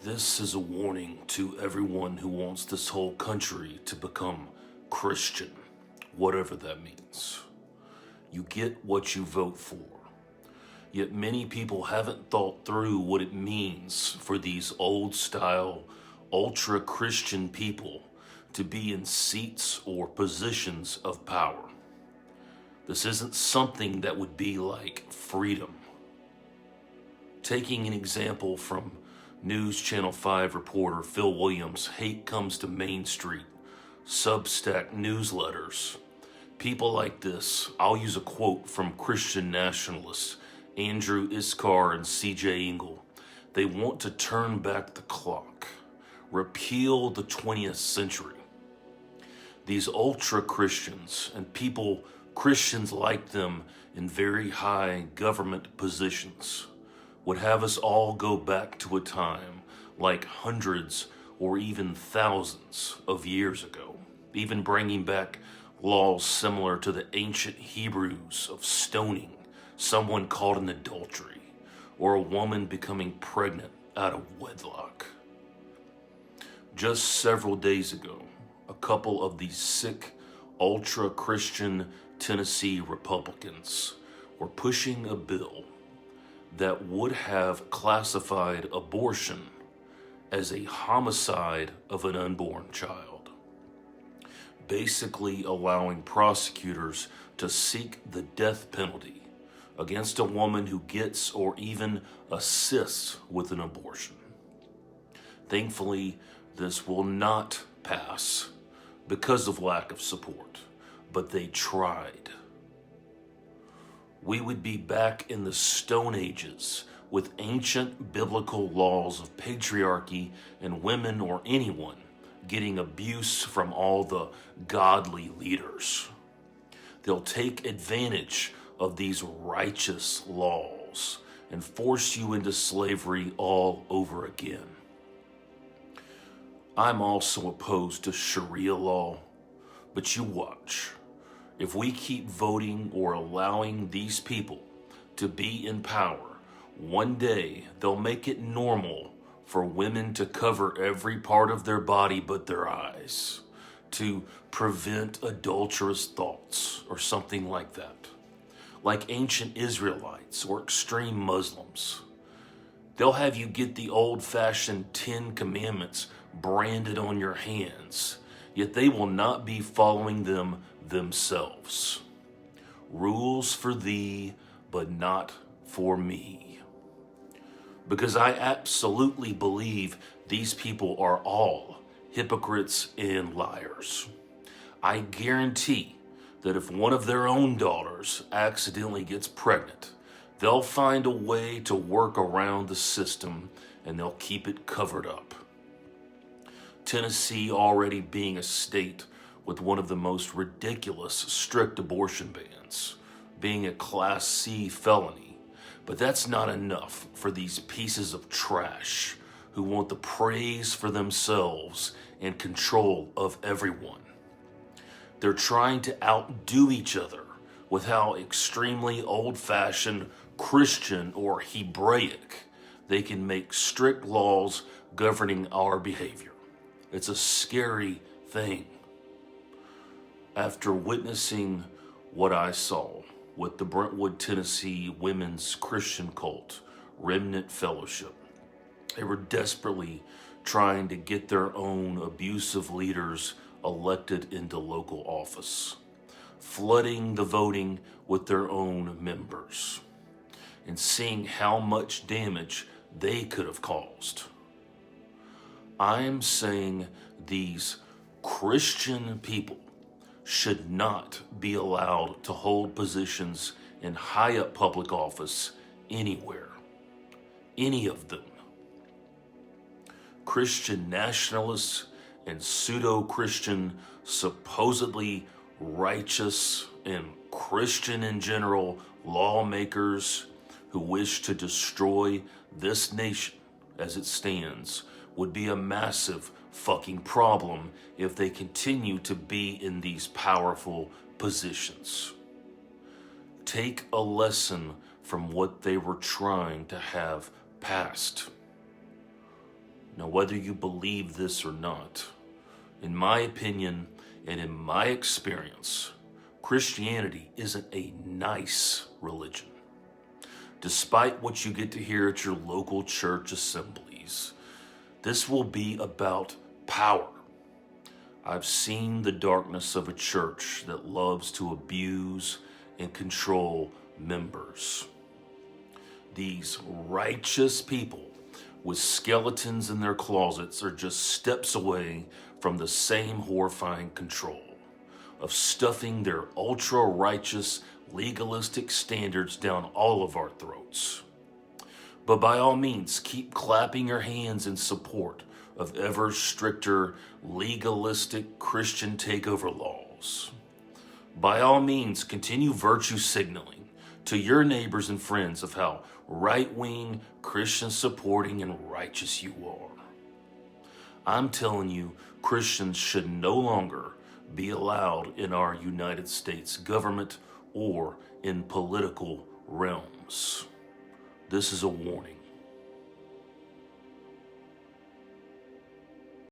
This is a warning to everyone who wants this whole country to become Christian, whatever that means. You get what you vote for. Yet many people haven't thought through what it means for these old-style, ultra-Christian people to be in seats or positions of power. This isn't something that would be like freedom. Taking an example from News Channel 5 reporter Phil Williams' Hate Comes to Main Street Substack newsletters, people like this, I'll use a quote from Christian nationalists Andrew Iskar and C.J. Engel. They want to turn back the clock, repeal the 20th century. These ultra-Christians and Christians like them in very high government positions, would have us all go back to a time like hundreds or even thousands of years ago, even bringing back laws similar to the ancient Hebrews of stoning someone caught in adultery or a woman becoming pregnant out of wedlock. Just several days ago, a couple of these sick, ultra-Christian Tennessee Republicans were pushing a bill that would have classified abortion as a homicide of an unborn child, basically allowing prosecutors to seek the death penalty against a woman who gets or even assists with an abortion. Thankfully, this will not pass because of lack of support, but they tried. We would be back in the Stone Ages with ancient biblical laws of patriarchy and women or anyone getting abuse from all the godly leaders. They'll take advantage of these righteous laws and force you into slavery all over again. I'm also opposed to Sharia law, but you watch. If we keep voting or allowing these people to be in power, one day they'll make it normal for women to cover every part of their body but their eyes, to prevent adulterous thoughts or something like that, like ancient Israelites or extreme Muslims. They'll have you get the old-fashioned 10 Commandments branded on your hands, yet they will not be following them themselves. Rules for thee, but not for me. Because I absolutely believe these people are all hypocrites and liars. I guarantee that if one of their own daughters accidentally gets pregnant, they'll find a way to work around the system and they'll keep it covered up. Tennessee already being a state with one of the most ridiculous strict abortion bans, being a Class C felony. But that's not enough for these pieces of trash who want the praise for themselves and control of everyone. They're trying to outdo each other with how extremely old-fashioned Christian or Hebraic they can make strict laws governing our behavior. It's a scary thing. After witnessing what I saw with the Brentwood, Tennessee Women's Christian Cult, Remnant Fellowship, they were desperately trying to get their own abusive leaders elected into local office, flooding the voting with their own members, and seeing how much damage they could have caused. I'm saying these Christian people should not be allowed to hold positions in high up public office anywhere. Any of them. Christian nationalists and pseudo-Christian, supposedly righteous and Christian in general lawmakers who wish to destroy this nation as it stands would be a massive fucking problem if they continue to be in these powerful positions. Take a lesson from what they were trying to have passed. Now, whether you believe this or not, in my opinion and in my experience, Christianity isn't a nice religion. Despite what you get to hear at your local church assemblies, this will be about power. I've seen the darkness of a church that loves to abuse and control members. These righteous people with skeletons in their closets are just steps away from the same horrifying control of stuffing their ultra-righteous, legalistic standards down all of our throats. But by all means, keep clapping your hands in support of ever stricter, legalistic Christian takeover laws. By all means, continue virtue signaling to your neighbors and friends of how right-wing, Christian supporting, and righteous you are. I'm telling you, Christians should no longer be allowed in our United States government or in political realms. This is a warning.